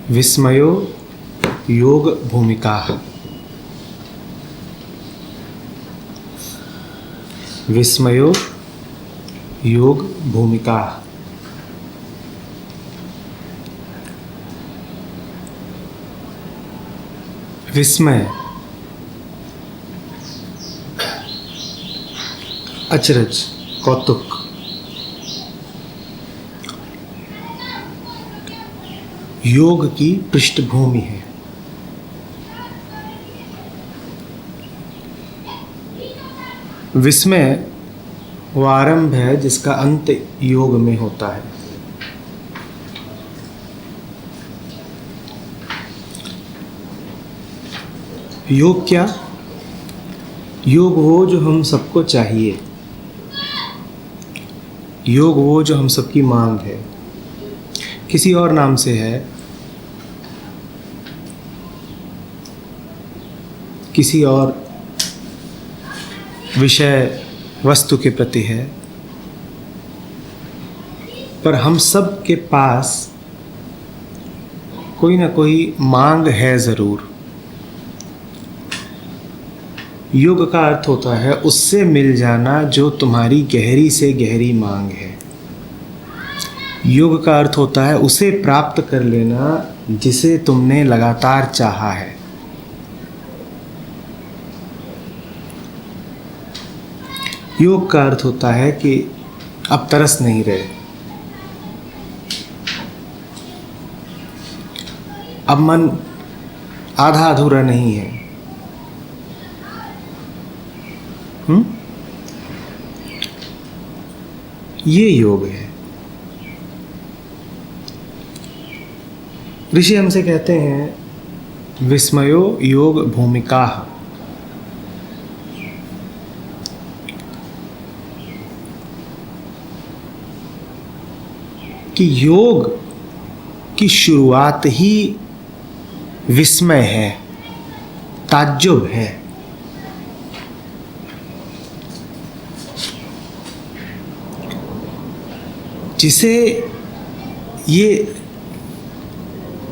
विस्मयो योग भूमिका। विस्मयो योग भूमिका। विस्मय, अचरज, कौतुक। योग की पृष्ठभूमि है। विस्मय वो आरंभ है जिसका अंत योग में होता है। योग क्या? योग वो जो हम सबको चाहिए, योग वो जो हम सबकी मांग है, किसी और नाम से है, किसी और विषय वस्तु के प्रति है, पर हम सब के पास कोई ना कोई मांग है ज़रूर। योग का अर्थ होता है उससे मिल जाना जो तुम्हारी गहरी से गहरी मांग है। योग का अर्थ होता है उसे प्राप्त कर लेना जिसे तुमने लगातार चाहा है। योग का अर्थ होता है कि अब तरस नहीं रहे, अब मन आधा अधूरा नहीं है। ये योग है। ऋषि हमसे कहते हैं विस्मयो योग भूमिका। कि योग की शुरुआत ही विस्मय है, ताज्जुब है। जिसे ये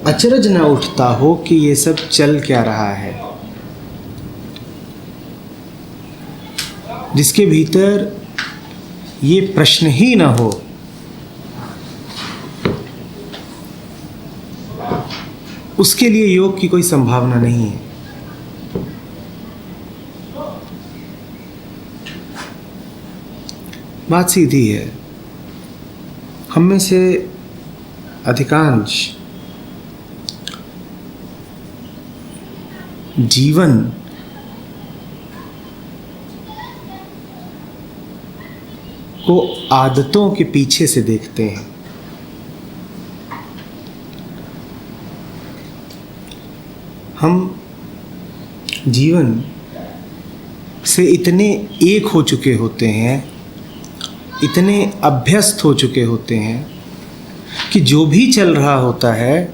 अचरज न उठता हो कि ये सब चल क्या रहा है, जिसके भीतर ये प्रश्न ही न हो, उसके लिए योग की कोई संभावना नहीं है। बात सीधी है। हम में से अधिकांश जीवन को आदतों के पीछे से देखते हैं। हम जीवन से इतने एक हो चुके होते हैं, इतने अभ्यस्त हो चुके होते हैं कि जो भी चल रहा होता है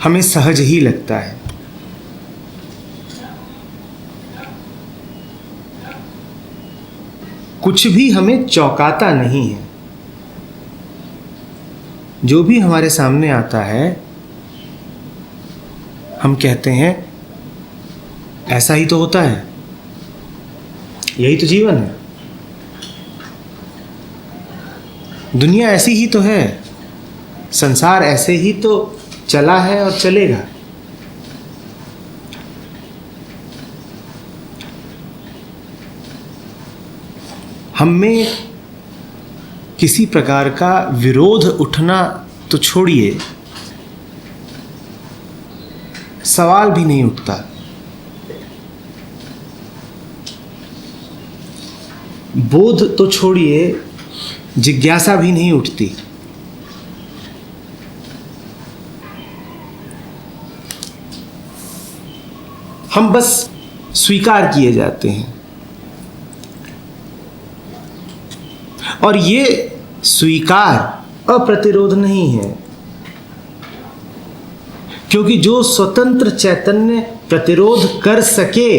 हमें सहज ही लगता है। कुछ भी हमें चौंकाता नहीं है। जो भी हमारे सामने आता है हम कहते हैं ऐसा ही तो होता है, यही तो जीवन है, दुनिया ऐसी ही तो है, संसार ऐसे ही तो चला है और चलेगा। हम में किसी प्रकार का विरोध उठना तो छोड़िए, सवाल भी नहीं उठता। बोध तो छोड़िए, जिज्ञासा भी नहीं उठती। हम बस स्वीकार किए जाते हैं। और ये स्वीकार अप्रतिरोध नहीं है, क्योंकि जो स्वतंत्र चैतन्य प्रतिरोध कर सके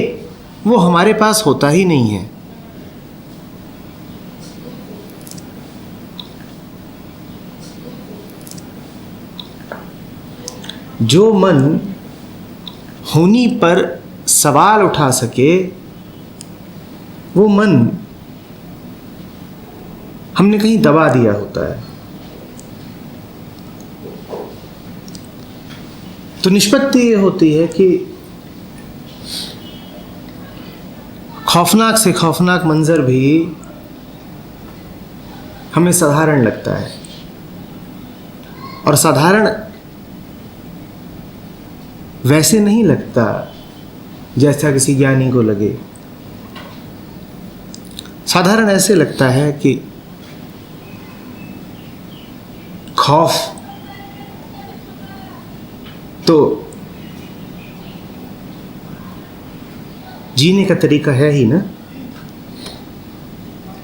वो हमारे पास होता ही नहीं है। जो मन होनी पर सवाल उठा सके, वो मन हमने कहीं दबा दिया होता है। तो निष्पत्ति ये होती है कि खौफनाक से खौफनाक मंजर भी हमें साधारण लगता है, और साधारण वैसे नहीं लगता जैसा किसी ज्ञानी को लगे। साधारण ऐसे लगता है कि खौफ तो जीने का तरीका है ही ना,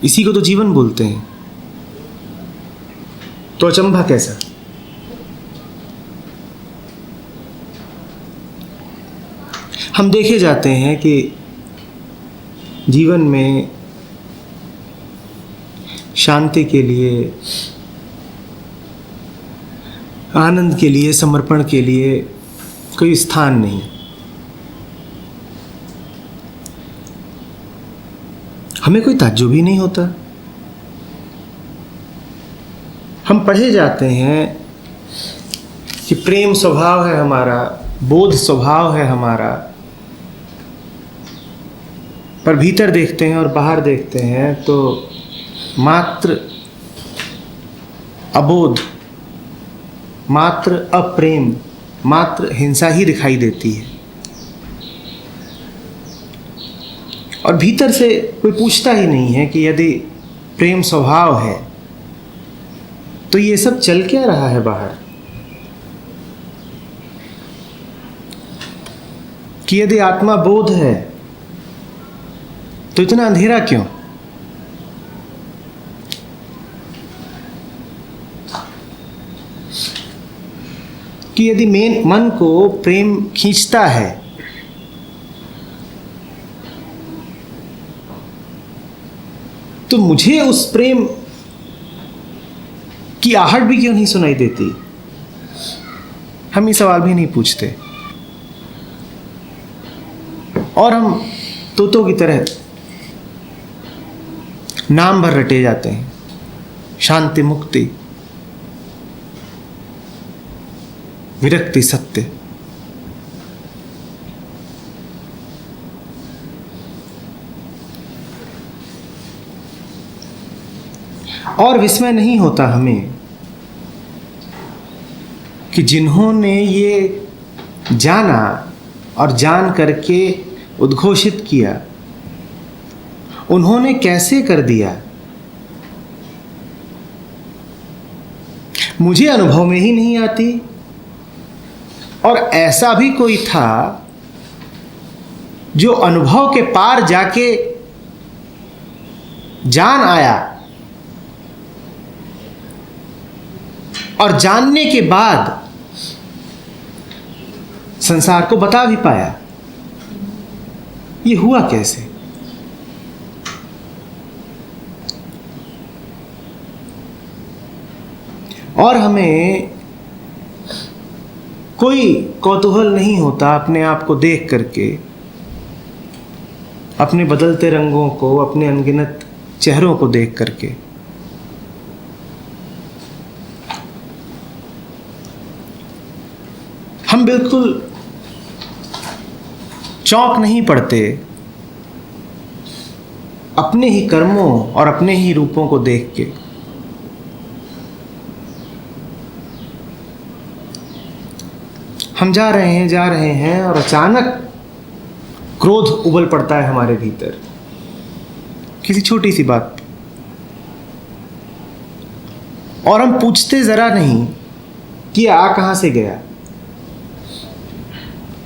इसी को तो जीवन बोलते हैं। तो अचंभा कैसा? हम देखे जाते हैं कि जीवन में शांति के लिए, आनंद के लिए, समर्पण के लिए कोई स्थान नहीं। हमें कोई ताज्जुब ही नहीं होता। हम पढ़े जाते हैं कि प्रेम स्वभाव है हमारा, बोध स्वभाव है हमारा, पर भीतर देखते हैं और बाहर देखते हैं तो मात्र अबोध, मात्र अप्रेम, मात्र हिंसा ही दिखाई देती है। और भीतर से कोई पूछता ही नहीं है कि यदि प्रेम स्वभाव है तो ये सब चल क्या रहा है बाहर, कि यदि आत्मा बोध है तो इतना अंधेरा क्यों? कि यदि मन को प्रेम खींचता है तो मुझे उस प्रेम की आहट भी क्यों नहीं सुनाई देती? हम ये सवाल भी नहीं पूछते, और हम तोतों की तरह नाम भर रटे जाते हैं, शांति, मुक्ति, विरक्ति, सत्य। और विस्मय नहीं होता हमें कि जिन्होंने ये जाना और जान करके उद्घोषित किया, उन्होंने कैसे कर दिया। मुझे अनुभव में ही नहीं आती। और ऐसा भी कोई था जो अनुभव के पार जाके जान आया, और जानने के बाद संसार को बता भी पाया। ये हुआ कैसे? और हमें कोई कौतूहल नहीं होता अपने आप को देख करके, अपने बदलते रंगों को, अपने अनगिनत चेहरों को देख करके। हम बिल्कुल चौंक नहीं पड़ते अपने ही कर्मों और अपने ही रूपों को देख के। हम जा रहे हैं और अचानक क्रोध उबल पड़ता है हमारे भीतर किसी छोटी सी बात पे, और हम पूछते जरा नहीं कि आ कहां से गया।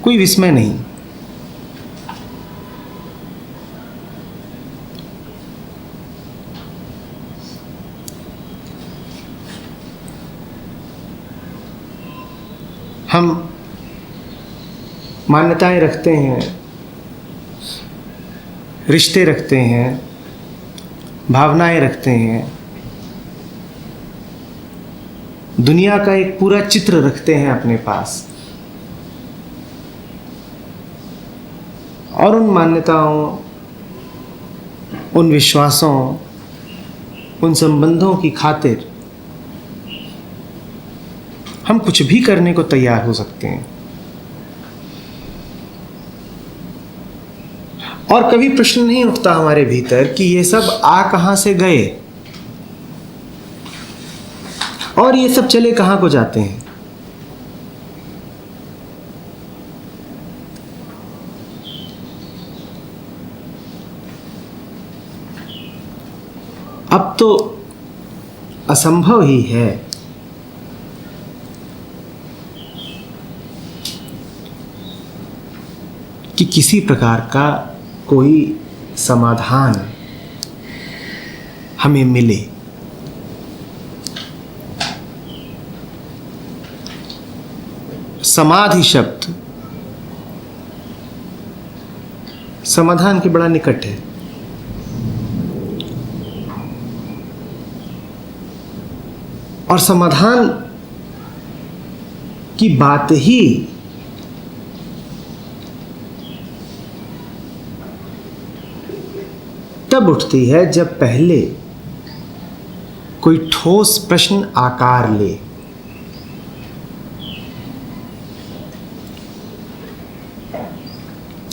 कोई विस्मय नहीं। हम मान्यताएं रखते हैं, रिश्ते रखते हैं, भावनाएं रखते हैं, दुनिया का एक पूरा चित्र रखते हैं अपने पास। और उन मान्यताओं, उन विश्वासों, उन संबंधों की खातिर हम कुछ भी करने को तैयार हो सकते हैं। और कभी प्रश्न नहीं उठता हमारे भीतर कि ये सब आ कहां से गए और ये सब चले कहां को जाते हैं। अब तो असंभव ही है कि किसी प्रकार का कोई समाधान हमें मिले। समाधि शब्द समाधान के बड़ा निकट है। और समाधान की बात ही तब उठती है जब पहले कोई ठोस प्रश्न आकार ले।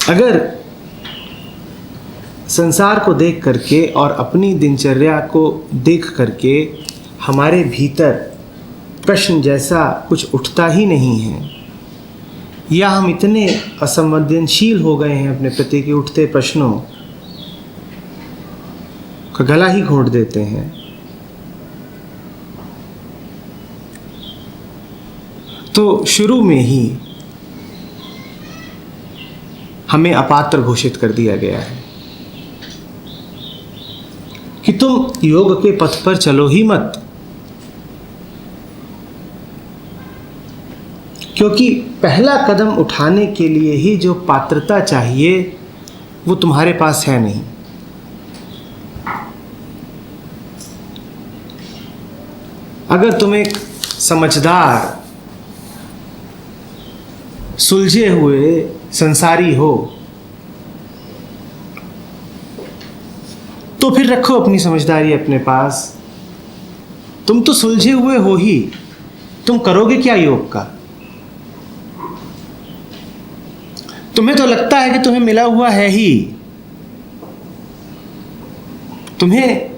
अगर संसार को देख करके और अपनी दिनचर्या को देख करके हमारे भीतर प्रश्न जैसा कुछ उठता ही नहीं है, या हम इतने असंवेदनशील हो गए हैं अपने प्रति के उठते प्रश्नों का गला ही घोंट देते हैं, तो शुरू में ही हमें अपात्र घोषित कर दिया गया है कि तुम योग के पथ पर चलो ही मत, क्योंकि पहला कदम उठाने के लिए ही जो पात्रता चाहिए वो तुम्हारे पास है नहीं। अगर तुम एक समझदार, सुलझे हुए संसारी हो तो फिर रखो अपनी समझदारी अपने पास। तुम तो सुलझे हुए हो ही, तुम करोगे क्या योग का? तुम्हें तो लगता है कि तुम्हें मिला हुआ है ही। तुम्हें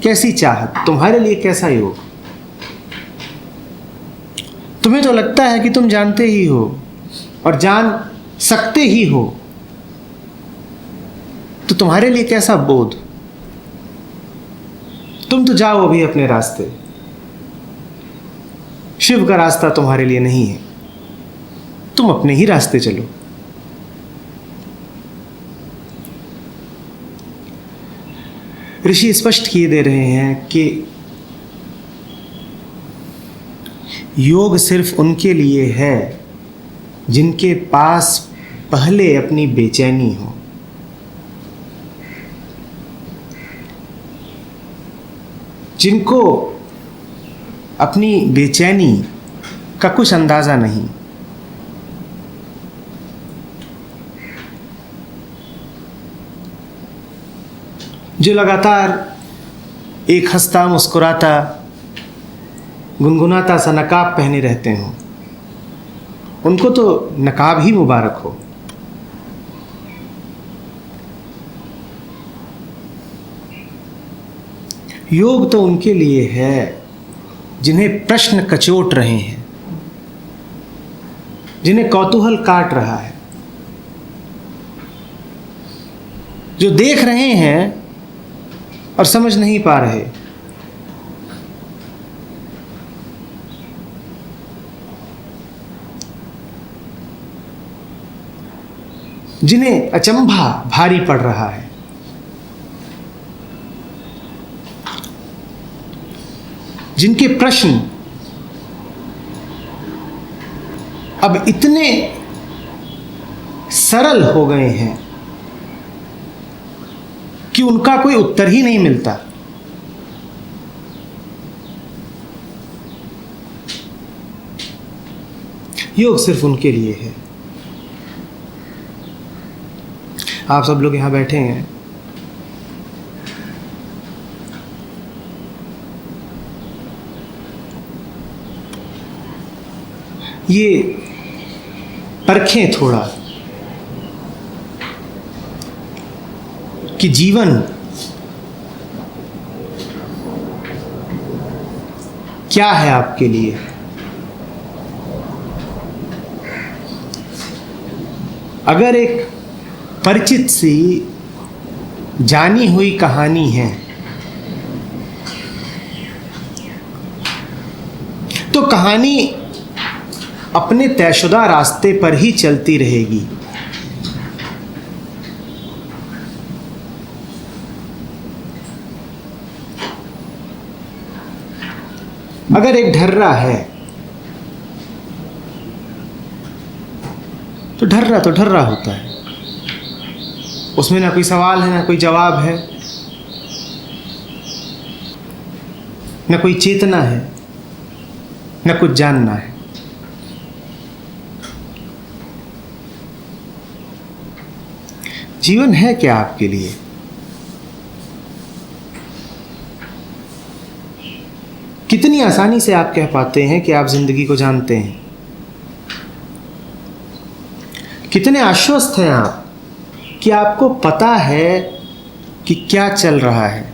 कैसी चाहत, तुम्हारे लिए कैसा योग? तुम्हें तो लगता है कि तुम जानते ही हो और जान सकते ही हो, तो तुम्हारे लिए कैसा बोध? तुम तो जाओ अभी अपने रास्ते। शिव का रास्ता तुम्हारे लिए नहीं है, तुम अपने ही रास्ते चलो। ऋषि स्पष्ट किए दे रहे हैं कि योग सिर्फ उनके लिए है जिनके पास पहले अपनी बेचैनी हो, जिनको अपनी बेचैनी का कुछ अंदाजा नहीं, जो लगातार एक हंसता मुस्कुराता गुनगुनाता सा नकाब पहने रहते हों, उनको तो नकाब ही मुबारक हो। योग तो उनके लिए है जिन्हें प्रश्न कचोट रहे हैं, जिन्हें कौतूहल काट रहा है, जो देख रहे हैं और समझ नहीं पा रहे, जिन्हें अचंभा भारी पड़ रहा है, जिनके प्रश्न अब इतने सरल हो गए हैं कि उनका कोई उत्तर ही नहीं मिलता। योग सिर्फ उनके लिए है। आप सब लोग यहाँ बैठे हैं, ये परखें थोड़ा कि जीवन क्या है आपके लिए। अगर एक परिचित सी जानी हुई कहानी है तो कहानी अपने तयशुदा रास्ते पर ही चलती रहेगी। अगर एक ढर्रा है तो ढर्रा होता है, उसमें ना कोई सवाल है, ना कोई जवाब है, ना कोई चेतना है, ना कुछ जानना है। जीवन है क्या आपके लिए? कितनी आसानी से आप कह पाते हैं कि आप जिंदगी को जानते हैं? कितने आश्वस्त हैं आप कि आपको पता है कि क्या चल रहा है?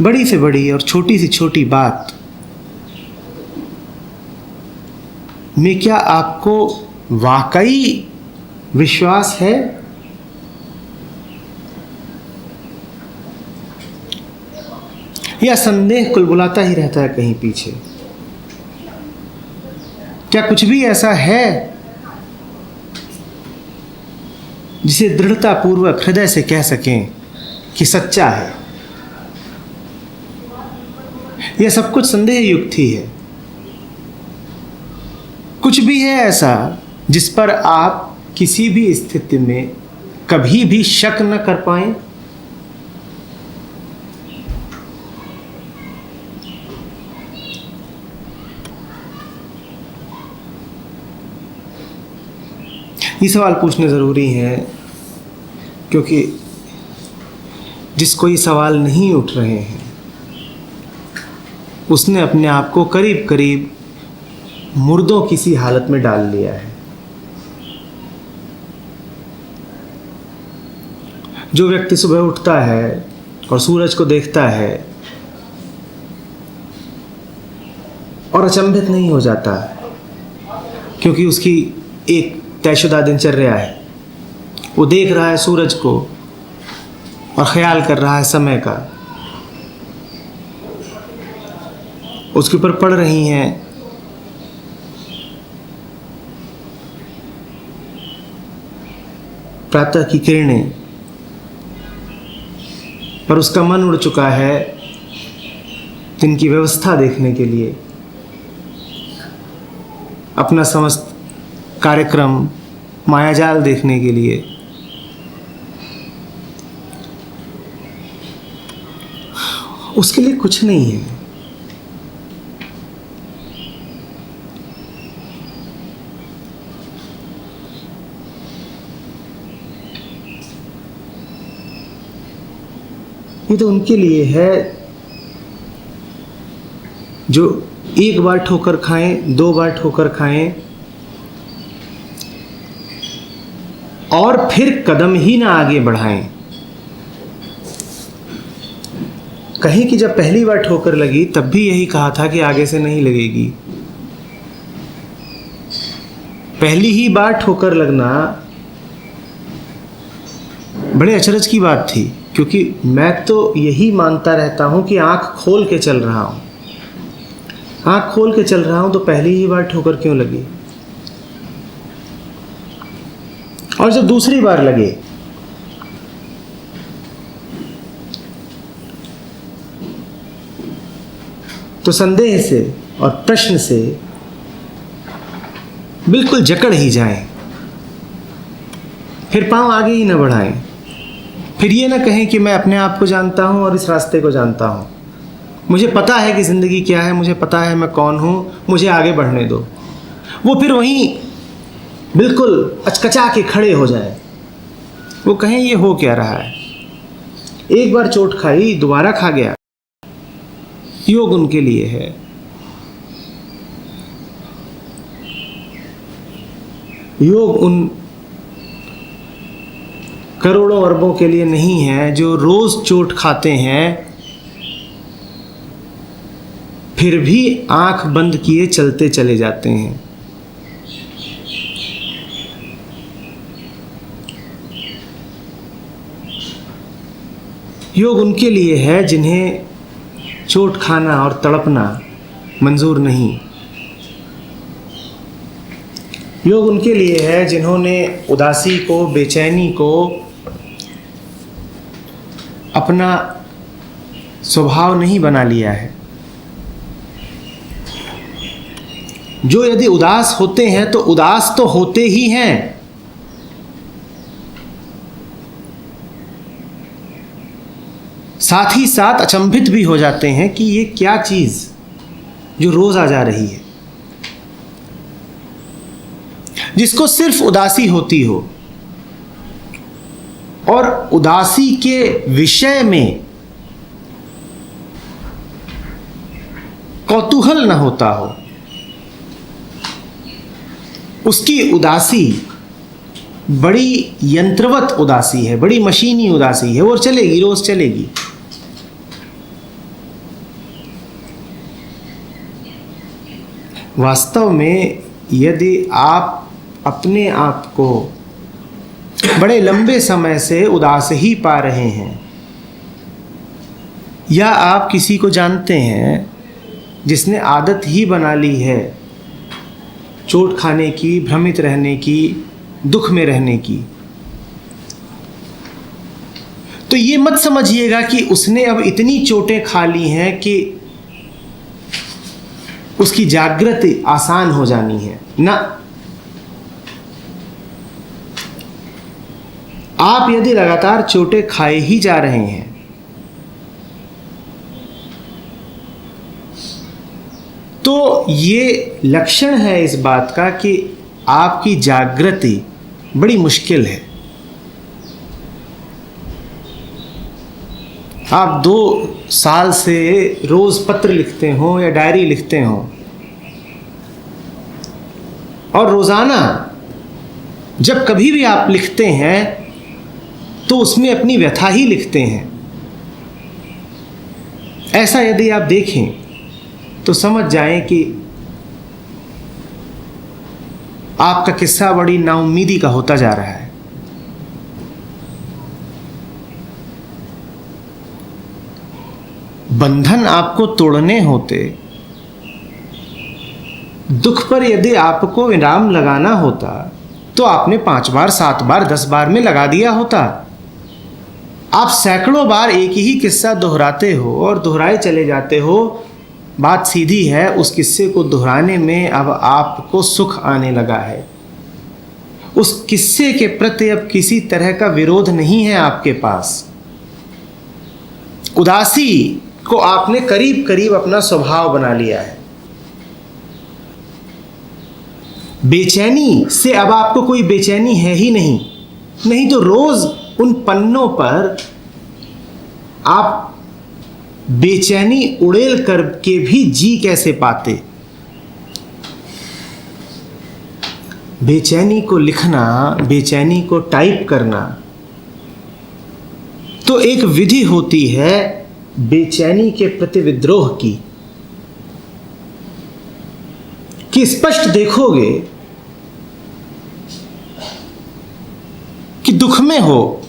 बड़ी से बड़ी और छोटी से छोटी बात में क्या आपको वाकई विश्वास है? या संदेह कुलबुलाता ही रहता है कहीं पीछे? क्या कुछ भी ऐसा है जिसे दृढ़ता पूर्वक हृदय से कह सकें कि सच्चा है? यह सब कुछ संदेह युक्त ही है। कुछ भी है ऐसा जिस पर आप किसी भी स्थिति में कभी भी शक न कर पाएं? ये सवाल पूछने ज़रूरी हैं क्योंकि जिसको ये सवाल नहीं उठ रहे हैं उसने अपने आप को करीब करीब मुर्दों की सी हालत में डाल लिया है। जो व्यक्ति सुबह उठता है और सूरज को देखता है और अचंभित नहीं हो जाता क्योंकि उसकी एक तयशुदा दिनचर्या है, वो देख रहा है सूरज को और ख्याल कर रहा है समय का, उसके ऊपर पड़ रही हैं प्रातः की किरणें, पर उसका मन उड़ चुका है दिन की व्यवस्था देखने के लिए, अपना समस्त कार्यक्रम मायाजाल देखने के लिए। उसके लिए कुछ नहीं है। ये तो उनके लिए है जो एक बार ठोकर खाएं, 2 बार ठोकर खाएं और फिर कदम ही ना आगे बढ़ाएं। कहीं कि जब पहली बार ठोकर लगी तब भी यही कहा था कि आगे से नहीं लगेगी। पहली ही बार ठोकर लगना बड़े अचरज की बात थी, क्योंकि मैं तो यही मानता रहता हूं कि आंख खोल के चल रहा हूं। आंख खोल के चल रहा हूं तो पहली ही बार ठोकर क्यों लगी? और जब दूसरी बार लगे तो संदेह से और प्रश्न से बिल्कुल जकड़ ही जाएं, फिर पांव आगे ही ना बढ़ाएं, फिर ये ना कहें कि मैं अपने आप को जानता हूं और इस रास्ते को जानता हूं, मुझे पता है कि ज़िंदगी क्या है, मुझे पता है मैं कौन हूं, मुझे आगे बढ़ने दो। वो फिर वहीं बिल्कुल अचकचा के खड़े हो जाए, वो कहें ये हो क्या रहा है। एक बार चोट खाई, दोबारा खा गया। योग उनके लिए है। योग उन करोड़ों अरबों के लिए नहीं है जो रोज चोट खाते हैं फिर भी आंख बंद किए चलते चले जाते हैं। योग उनके लिए है जिन्हें चोट खाना और तड़पना मंजूर नहीं। योग उनके लिए है जिन्होंने उदासी को, बेचैनी को अपना स्वभाव नहीं बना लिया है। जो यदि उदास होते हैं तो उदास तो होते ही हैं, साथ ही साथ अचंभित भी हो जाते हैं कि ये क्या चीज जो रोज आ जा रही है। जिसको सिर्फ उदासी होती हो और उदासी के विषय में कौतूहल न होता हो, उसकी उदासी बड़ी यंत्रवत उदासी है, बड़ी मशीनी उदासी है, वो चलेगी, रोज चलेगी। वास्तव में यदि आप अपने आप को बड़े लंबे समय से उदास ही पा रहे हैं, या आप किसी को जानते हैं जिसने आदत ही बना ली है चोट खाने की, भ्रमित रहने की, दुख में रहने की, तो ये मत समझिएगा कि उसने अब इतनी चोटें खा ली हैं कि उसकी जागृति आसान हो जानी है। ना, आप यदि लगातार चोटें खाए ही जा रहे हैं तो ये लक्षण है इस बात का कि आपकी जागृति बड़ी मुश्किल है। आप 2 साल से रोज पत्र लिखते हो या डायरी लिखते हो और रोजाना जब कभी भी आप लिखते हैं तो उसमें अपनी व्यथा ही लिखते हैं। ऐसा यदि आप देखें तो समझ जाएं कि आपका किस्सा बड़ी नाउम्मीदी का होता जा रहा है। बंधन आपको तोड़ने होते, दुख पर यदि आपको विराम लगाना होता तो आपने 5 बार, 7 बार, 10 बार में लगा दिया होता। आप सैकड़ों बार एक ही किस्सा दोहराते हो और दोहराए चले जाते हो। बात सीधी है, उस किस्से को दोहराने में अब आपको सुख आने लगा है। उस किस्से के प्रति अब किसी तरह का विरोध नहीं है आपके पास। उदासी को आपने करीब करीब अपना स्वभाव बना लिया है। बेचैनी से अब आपको कोई बेचैनी है ही नहीं। नहीं तो रोज उन पन्नों पर आप बेचैनी उड़ेल करके भी जी कैसे पाते। बेचैनी को लिखना, बेचैनी को टाइप करना तो एक विधि होती है बेचैनी के प्रति विद्रोह की, कि स्पष्ट देखोगे कि दुख में हो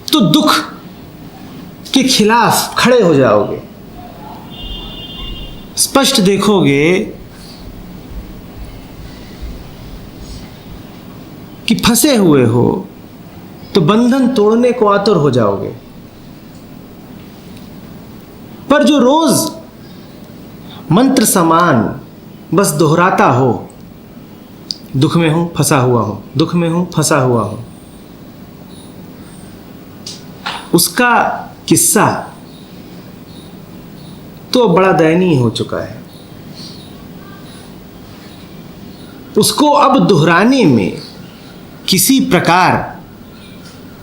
तो दुख के खिलाफ खड़े हो जाओगे। स्पष्ट देखोगे कि फंसे हुए हो तो बंधन तोड़ने को आतुर हो जाओगे। पर जो रोज मंत्र समान बस दोहराता हो, दुख में हूं, फंसा हुआ हूं, दुख में हूं, फंसा हुआ हूं, उसका किस्सा तो बड़ा दयनीय हो चुका है। उसको अब दोहराने में किसी प्रकार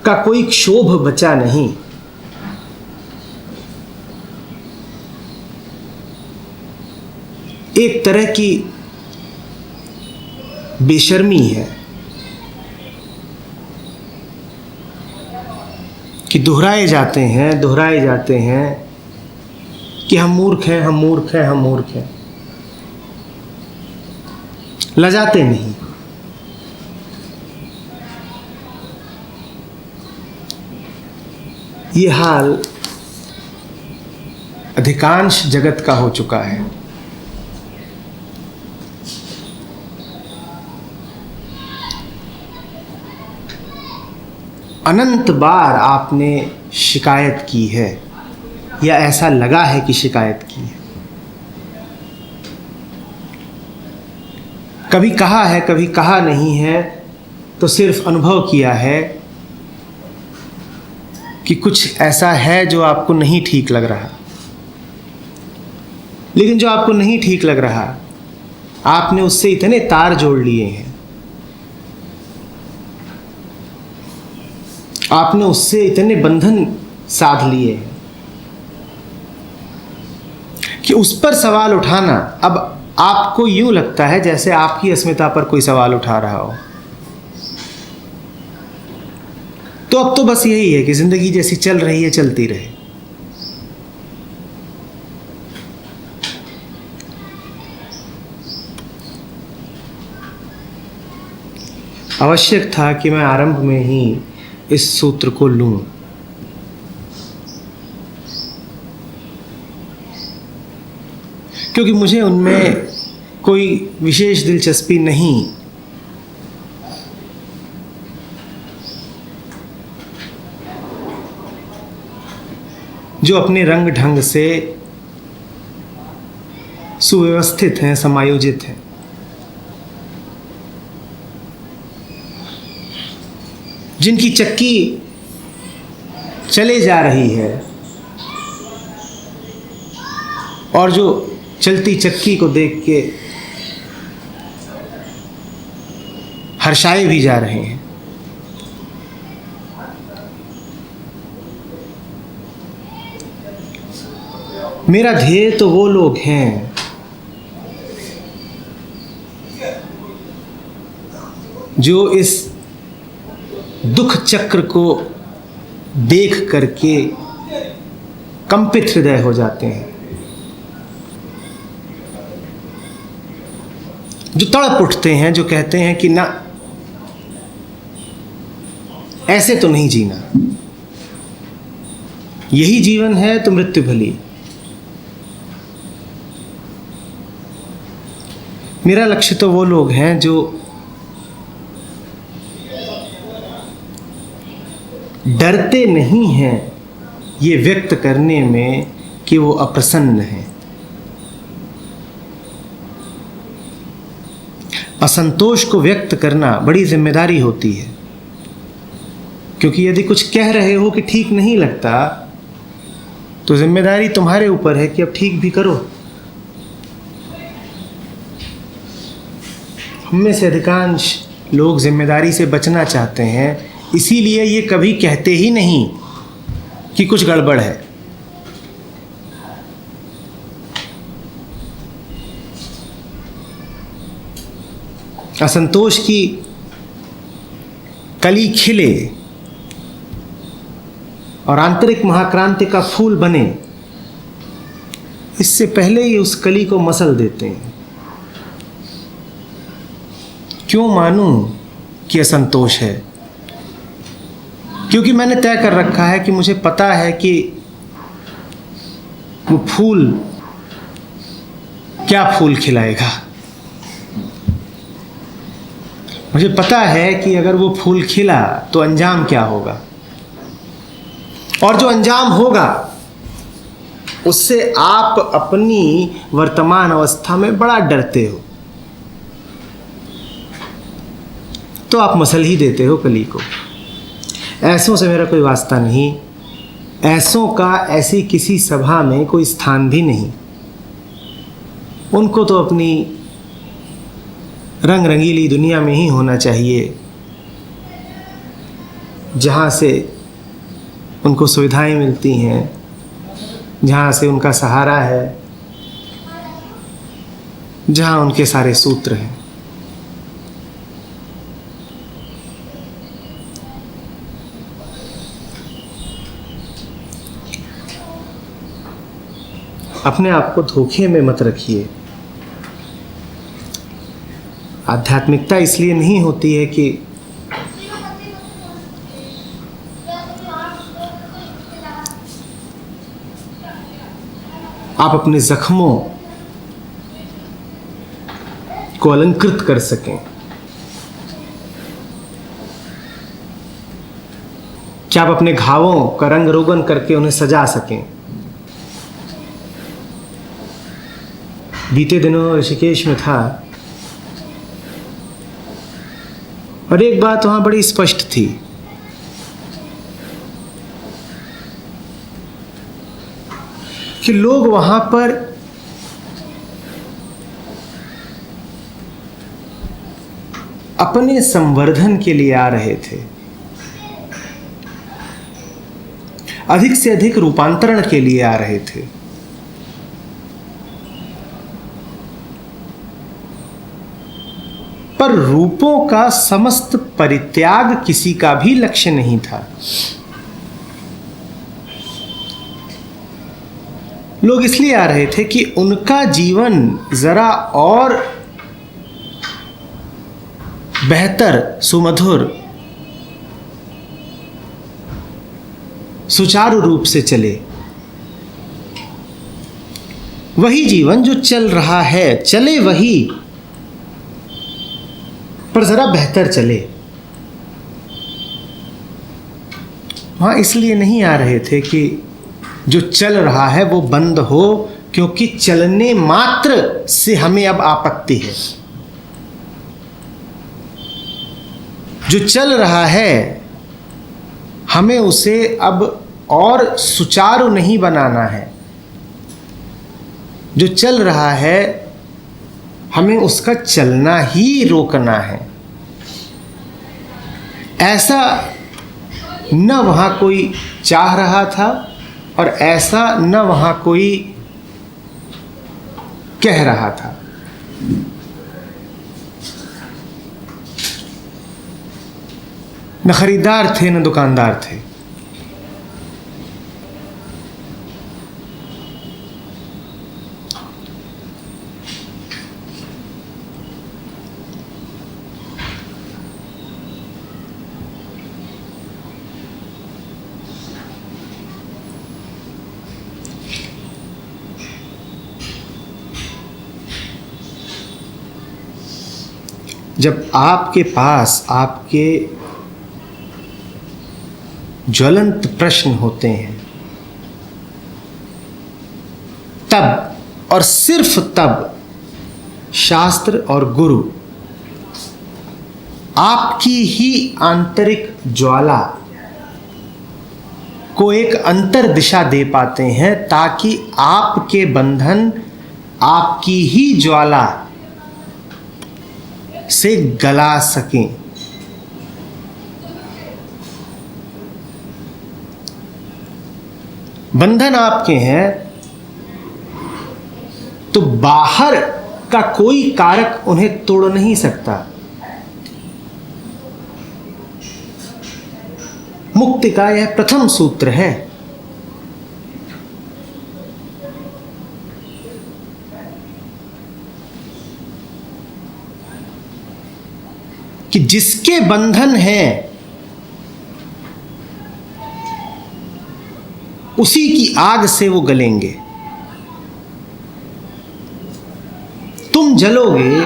का कोई क्षोभ बचा नहीं। एक तरह की बेशर्मी है कि दोहराए जाते हैं कि हम मूर्ख हैं, हम मूर्ख हैं, हम मूर्ख हैं, लजाते नहीं। ये हाल अधिकांश जगत का हो चुका है। अनंत बार आपने शिकायत की है या ऐसा लगा है कि शिकायत की है। कभी कहा है, कभी कहा नहीं है, तो सिर्फ अनुभव किया है कि कुछ ऐसा है जो आपको नहीं ठीक लग रहा। लेकिन जो आपको नहीं ठीक लग रहा, आपने उससे इतने तार जोड़ लिए हैं, आपने उससे इतने बंधन साध लिए हैं कि उस पर सवाल उठाना अब आपको यूं लगता है जैसे आपकी अस्मिता पर कोई सवाल उठा रहा हो। तो अब तो बस यही है कि जिंदगी जैसी चल रही है चलती रहे। आवश्यक था कि मैं आरंभ में ही इस सूत्र को लूं। क्योंकि मुझे उनमें कोई विशेष दिलचस्पी नहीं। जो अपने रंग ढंग से सुव्यवस्थित हैं, समायोजित हैं। जिनकी चक्की चले जा रही है और जो चलती चक्की को देख के हर्षाए भी जा रहे हैं। मेरा ध्येय तो वो लोग हैं जो इस दुख चक्र को देख करके कंपित हृदय हो जाते हैं, जो तड़प उठते हैं, जो कहते हैं कि ना, ऐसे तो नहीं जीना, यही जीवन है तो मृत्यु भली। मेरा लक्ष्य तो वो लोग हैं जो डरते नहीं हैं ये व्यक्त करने में कि वो अप्रसन्न हैं। असंतोष को व्यक्त करना बड़ी जिम्मेदारी होती है, क्योंकि यदि कुछ कह रहे हो कि ठीक नहीं लगता तो जिम्मेदारी तुम्हारे ऊपर है कि अब ठीक भी करो। हम में से अधिकांश लोग जिम्मेदारी से बचना चाहते हैं, इसीलिए ये कभी कहते ही नहीं कि कुछ गड़बड़ है। असंतोष की कली खिले और आंतरिक महाक्रांति का फूल बने, इससे पहले ही उस कली को मसल देते हैं। क्यों मानूं कि असंतोष है? क्योंकि मैंने तय कर रखा है कि मुझे पता है कि वो फूल क्या फूल खिलाएगा। मुझे पता है कि अगर वो फूल खिला तो अंजाम क्या होगा, और जो अंजाम होगा उससे आप अपनी वर्तमान अवस्था में बड़ा डरते हो, तो आप मसल ही देते हो कली को। ऐसों से मेरा कोई वास्ता नहीं, ऐसों का ऐसी किसी सभा में कोई स्थान भी नहीं। उनको तो अपनी रंग रंगीली दुनिया में ही होना चाहिए, जहाँ से उनको सुविधाएं मिलती हैं, जहाँ से उनका सहारा है, जहाँ उनके सारे सूत्र हैं। अपने आप को धोखे में मत रखिए। आध्यात्मिकता इसलिए नहीं होती है कि आप अपने जख्मों को अलंकृत कर सकें, कि आप अपने घावों का रंग रोगन करके उन्हें सजा सकें। बीते दिनों ऋषिकेश में था और एक बात वहां बड़ी स्पष्ट थी कि लोग वहां पर अपने संवर्धन के लिए आ रहे थे, अधिक से अधिक रूपांतरण के लिए आ रहे थे। पर रूपों का समस्त परित्याग किसी का भी लक्ष्य नहीं था। लोग इसलिए आ रहे थे कि उनका जीवन जरा और बेहतर, सुमधुर, सुचारू रूप से चले। वही जीवन जो चल रहा है, चले वही, पर जरा बेहतर चले। वहां इसलिए नहीं आ रहे थे कि जो चल रहा है वो बंद हो, क्योंकि चलने मात्र से हमें अब आपत्ति है। जो चल रहा है हमें उसे अब और सुचारू नहीं बनाना है। जो चल रहा है हमें उसका चलना ही रोकना है। ऐसा न वहाँ कोई चाह रहा था और ऐसा न वहाँ कोई कह रहा था। न खरीदार थे न दुकानदार थे। जब आपके पास आपके ज्वलंत प्रश्न होते हैं, तब और सिर्फ तब शास्त्र और गुरु आपकी ही आंतरिक ज्वाला को एक अंतर दिशा दे पाते हैं, ताकि आपके बंधन आपकी ही ज्वाला से गला सकें। बंधन आपके हैं तो बाहर का कोई कारक उन्हें तोड़ नहीं सकता। मुक्ति का यह प्रथम सूत्र है। कि जिसके बंधन हैं उसी की आग से वो गलेंगे। तुम जलोगे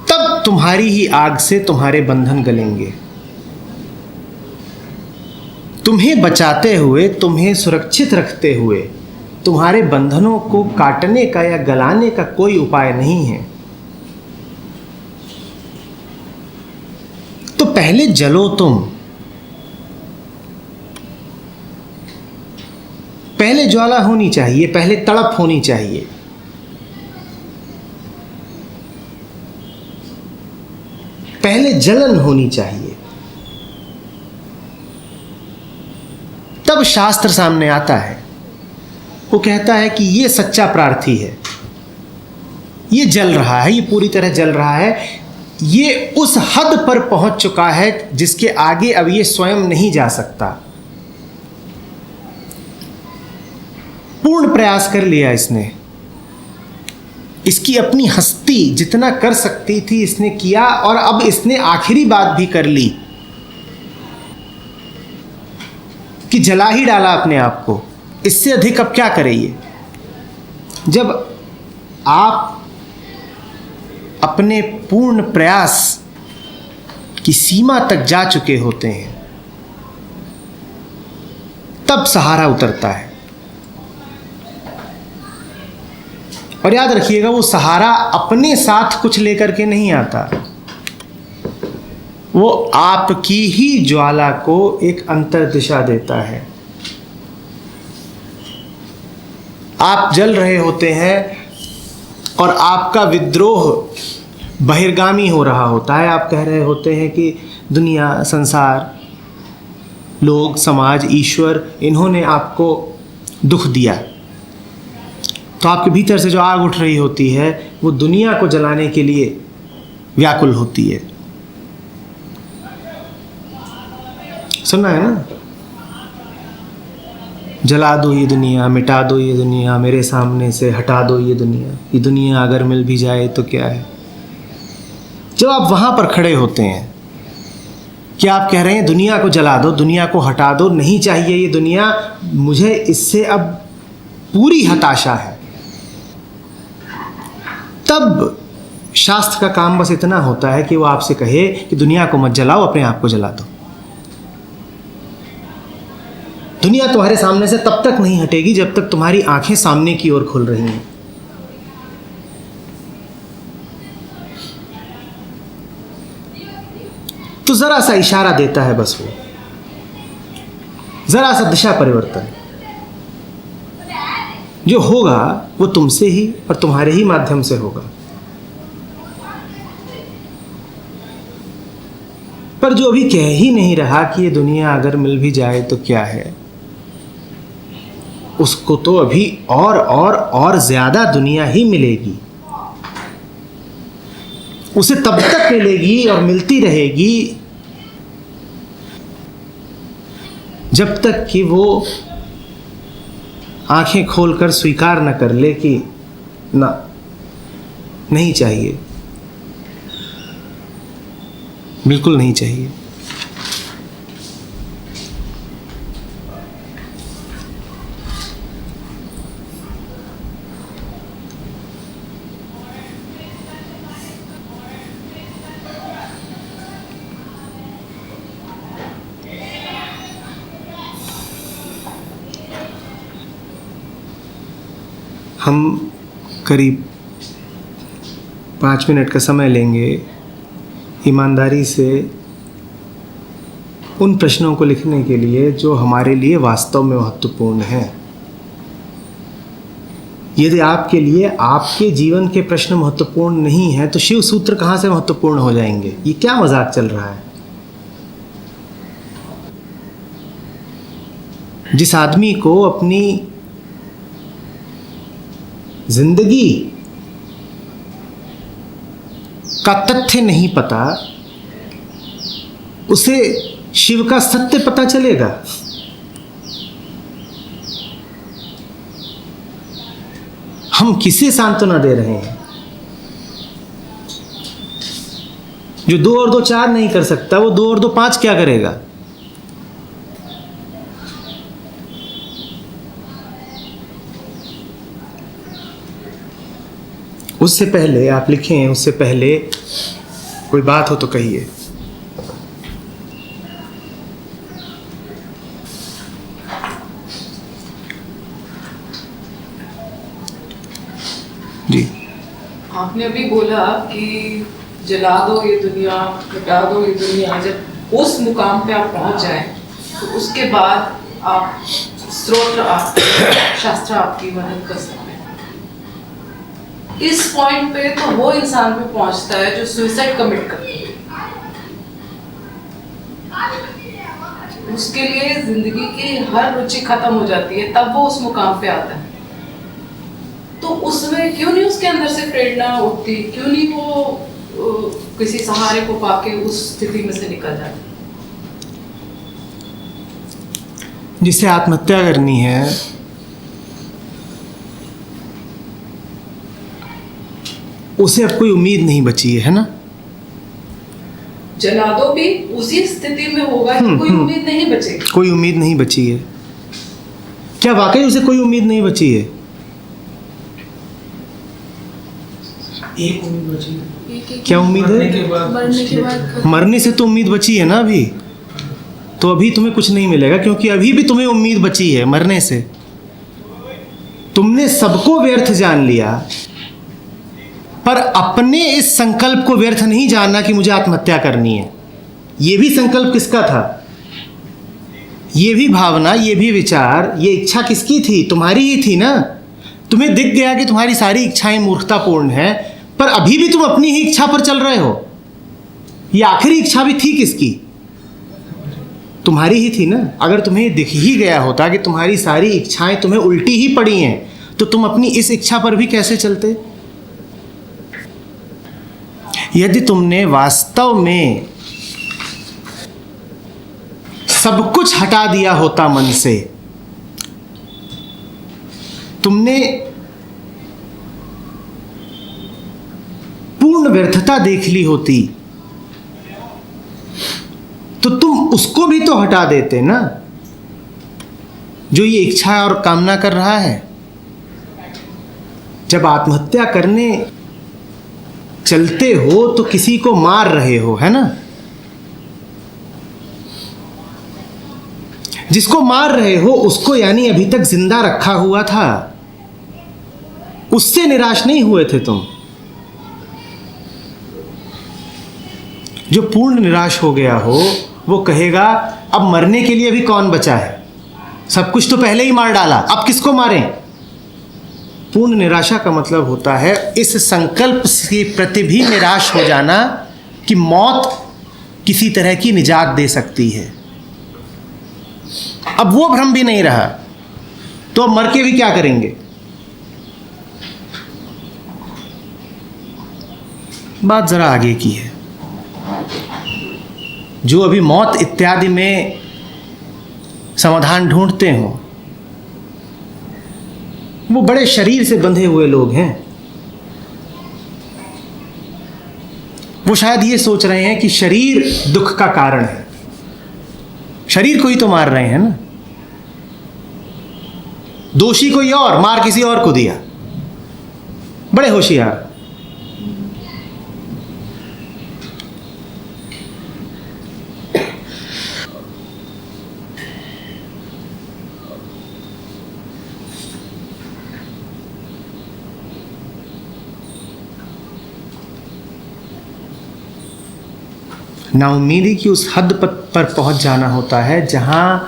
तब तुम्हारी ही आग से तुम्हारे बंधन गलेंगे। तुम्हें बचाते हुए, तुम्हें सुरक्षित रखते हुए तुम्हारे बंधनों को काटने का या गलाने का कोई उपाय नहीं है। तो पहले जलो तुम, पहले ज्वाला होनी चाहिए, पहले तड़प होनी चाहिए। पहले जलन होनी चाहिए, तब शास्त्र सामने आता है। वो कहता है कि ये सच्चा प्रार्थी है, ये जल रहा है, ये पूरी तरह जल रहा है, ये उस हद पर पहुंच चुका है जिसके आगे अब ये स्वयं नहीं जा सकता। पूर्ण प्रयास कर लिया इसने, इसकी अपनी हस्ती जितना कर सकती थी इसने किया, और अब इसने आखिरी बात भी कर ली कि जला ही डाला अपने आप को। इससे अधिक अब क्या करे ये? जब आप अपने पूर्ण प्रयास की सीमा तक जा चुके होते हैं, तब सहारा उतरता है। और याद रखिएगा, वो सहारा अपने साथ कुछ लेकर के नहीं आता, वो आपकी ही ज्वाला को एक अंतर दिशा देता है। आप जल रहे होते हैं और आपका विद्रोह बहिर्गामी हो रहा होता है। आप कह रहे होते हैं कि दुनिया, संसार, लोग, समाज, ईश्वर, इन्होंने आपको दुख दिया। तो आपके भीतर से जो आग उठ रही होती है वो दुनिया को जलाने के लिए व्याकुल होती है। सुना है ना? जला दो ये दुनिया, मिटा दो ये दुनिया, मेरे सामने से हटा दो ये दुनिया, ये दुनिया अगर मिल भी जाए तो क्या है। जब आप वहाँ पर खड़े होते हैं कि आप कह रहे हैं दुनिया को जला दो, दुनिया को हटा दो, नहीं चाहिए ये दुनिया, मुझे इससे अब पूरी हताशा है, तब शास्त्र का काम बस इतना होता है कि वो आपसे कहे कि दुनिया को मत जलाओ, अपने आप को जला दो। दुनिया तुम्हारे सामने से तब तक नहीं हटेगी जब तक तुम्हारी आंखें सामने की ओर खुल रही हैं। तो जरा सा इशारा देता है बस वो, जरा सा दिशा परिवर्तन। जो होगा वो तुमसे ही और तुम्हारे ही माध्यम से होगा। पर जो अभी कह ही नहीं रहा कि ये दुनिया अगर मिल भी जाए तो क्या है, उसको तो अभी और ज्यादा दुनिया ही मिलेगी। उसे तब तक मिलेगी और मिलती रहेगी जब तक कि वो आंखें खोलकर स्वीकार न कर ले कि ना, नहीं चाहिए, बिल्कुल नहीं चाहिए। हम करीब 5 मिनट का समय लेंगे ईमानदारी से उन प्रश्नों को लिखने के लिए जो हमारे लिए वास्तव में महत्वपूर्ण हैं। यदि आपके लिए आपके जीवन के प्रश्न महत्वपूर्ण नहीं हैं तो शिव सूत्र कहाँ से महत्वपूर्ण हो जाएंगे? ये क्या मजाक चल रहा है? जिस आदमी को अपनी जिंदगी का तथ्य नहीं पता, उसे शिव का सत्य पता चलेगा? हम किसे सांत्वना दे रहे हैं? जो 2 और 2 4 नहीं कर सकता, वो 2 और 2 5 क्या करेगा? उससे पहले आप लिखें, उससे पहले कोई बात हो तो कहिए। जी, आपने अभी बोला कि जला दो ये दुनिया, मिटा दो ये दुनिया। जब उस मुकाम पे आप पहुंच जाएं तो उसके बाद आप स्रोत शास्त्र आपकी मदद कर सकते हैं। इस पॉइंट पे तो वो इंसान पे पहुंचता है जो सुसाइड कमिट करता है। उसके लिए जिंदगी की हर रुचि खत्म हो जाती है, तब वो उस मुकाम पे आता है। तो उसमें क्यों नहीं उसके अंदर से प्रेरणा उठती, क्यों नहीं वो किसी सहारे को पाके उस स्थिति में से निकल जाता? जिसे आत्महत्या करनी है उसे अब कोई उम्मीद नहीं बची है ना? जलादो भी उसी स्थिति में होगा कि कोई उम्मीद नहीं बचेगी। कोई उम्मीद नहीं बची है। क्या वाकई उसे कोई उम्मीद नहीं बची है? एक उम्मीद बची है। क्या उम्मीद मरने के है? बाद मरने के बाद मरने से तो उम्मीद बची है ना अभी। तो अभी तुम्हें कुछ नहीं मिलेगा, क्योंकि अभी भी तुम्हें उम्मीद बची है मरने से। तुमने सबको व्यर्थ जान लिया, पर अपने इस संकल्प को व्यर्थ नहीं जानना कि मुझे आत्महत्या करनी है। ये भी संकल्प किसका था? ये भी भावना, ये भी विचार, ये इच्छा किसकी थी? तुम्हारी ही थी ना। तुम्हें दिख गया कि तुम्हारी सारी इच्छाएं मूर्खतापूर्ण हैं, पर अभी भी तुम अपनी ही इच्छा पर चल रहे हो। ये आखिरी इच्छा भी थी किसकी? तुम्हारी ही थी ना। अगर तुम्हें दिख ही गया होता कि तुम्हारी सारी इच्छाएं तुम्हें उल्टी ही पड़ी हैं, तो तुम अपनी इस इच्छा पर भी कैसे चलते? यदि तुमने वास्तव में सब कुछ हटा दिया होता मन से, तुमने पूर्ण व्यर्थता देख ली होती, तो तुम उसको भी तो हटा देते ना, जो ये इच्छा और कामना कर रहा है। जब आत्महत्या करने चलते हो तो किसी को मार रहे हो, है ना? जिसको मार रहे हो उसको यानी अभी तक जिंदा रखा हुआ था, उससे निराश नहीं हुए थे तुम। जो पूर्ण निराश हो गया हो वो कहेगा अब मरने के लिए भी कौन बचा है? सब कुछ तो पहले ही मार डाला, अब किसको मारें? पूर्ण निराशा का मतलब होता है इस संकल्प के प्रति भी निराश हो जाना कि मौत किसी तरह की निजात दे सकती है। अब वो भ्रम भी नहीं रहा, तो अब मर के भी क्या करेंगे? बात जरा आगे की है। जो अभी मौत इत्यादि में समाधान ढूंढते हो, वो बड़े शरीर से बंधे हुए लोग हैं। वो शायद ये सोच रहे हैं कि शरीर दुख का कारण है। शरीर को ही तो मार रहे हैं ना। दोषी कोई और, मार किसी और को दिया। बड़े होशियार। नाउम्मीदी की उस हद पर पहुंच जाना होता है जहां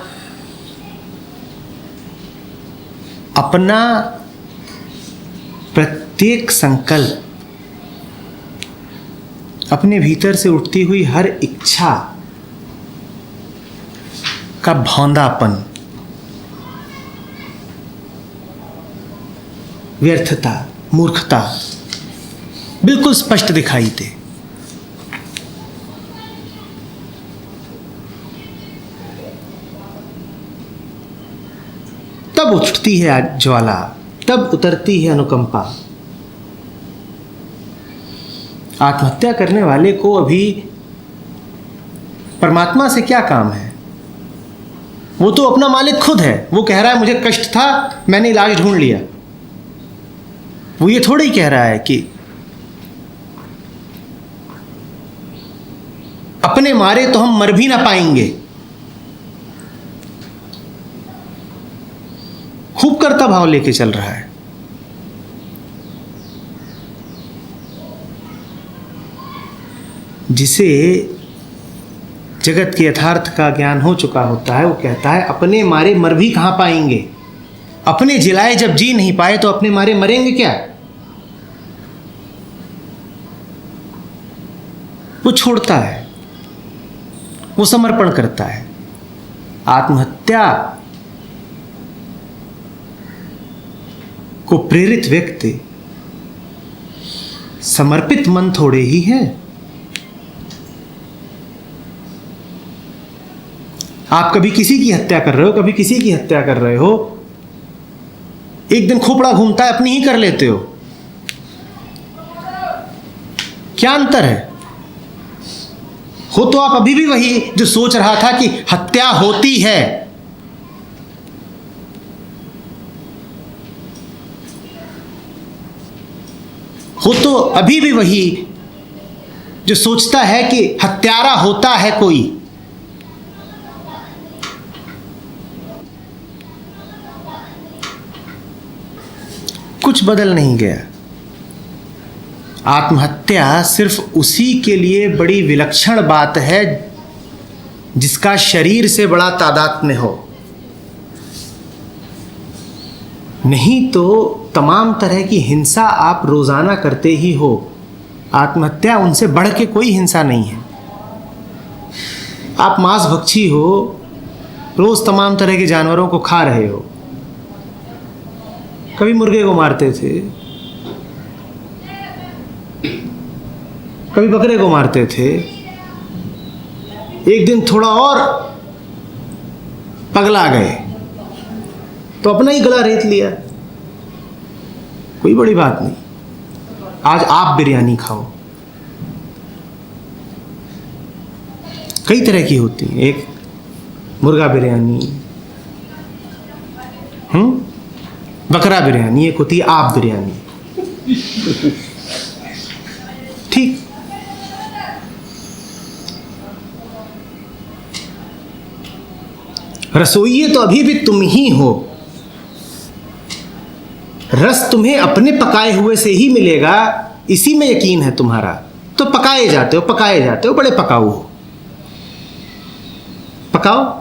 अपना प्रत्येक संकल्प, अपने भीतर से उठती हुई हर इच्छा का भौंदापन, व्यर्थता, मूर्खता बिल्कुल स्पष्ट दिखाई दे। तब उठती है ज्वाला, तब उतरती है अनुकंपा। आत्महत्या करने वाले को अभी परमात्मा से क्या काम है? वो तो अपना मालिक खुद है। वो कह रहा है मुझे कष्ट था, मैंने इलाज ढूंढ लिया। वो ये थोड़ा ही कह रहा है कि अपने मारे तो हम मर भी ना पाएंगे। खूब करता भाव लेके चल रहा है। जिसे जगत के यथार्थ का ज्ञान हो चुका होता है, वो कहता है अपने मारे मर भी कहाँ पाएंगे। अपने जिलाए जब जी नहीं पाए तो अपने मारे मरेंगे क्या। वो छोड़ता है, वो समर्पण करता है। आत्महत्या को प्रेरित व्यक्ति समर्पित मन थोड़े ही है। आप कभी किसी की हत्या कर रहे हो, कभी किसी की हत्या कर रहे हो, एक दिन खोपड़ा घूमता है अपनी ही कर लेते हो। क्या अंतर है। हो तो आप अभी भी वही जो सोच रहा था कि हत्या होती है। हो तो अभी भी वही जो सोचता है कि हत्यारा होता है कोई। कुछ बदल नहीं गया। आत्महत्या सिर्फ उसी के लिए बड़ी विलक्षण बात है जिसका शरीर से बड़ा तादात्म्य हो, नहीं तो तमाम तरह की हिंसा आप रोजाना करते ही हो। आत्महत्या उनसे बढ़ के कोई हिंसा नहीं है। आप मांस भक्षी हो, रोज तमाम तरह के जानवरों को खा रहे हो। कभी मुर्गे को मारते थे, कभी बकरे को मारते थे। एक दिन थोड़ा और पगला गए तो अपना ही गला रेत लिया। कोई बड़ी बात नहीं। आज आप बिरयानी खाओ, कई तरह की होती है। एक मुर्गा बिरयानी, बकरा बिरयानी, एक होती है आप बिरयानी। ठीक। रसोइये तो अभी भी तुम ही हो। रस तुम्हें अपने पकाए हुए से ही मिलेगा, इसी में यकीन है तुम्हारा। तो पकाए जाते हो, बड़े पकाऊ हो। पकाओ।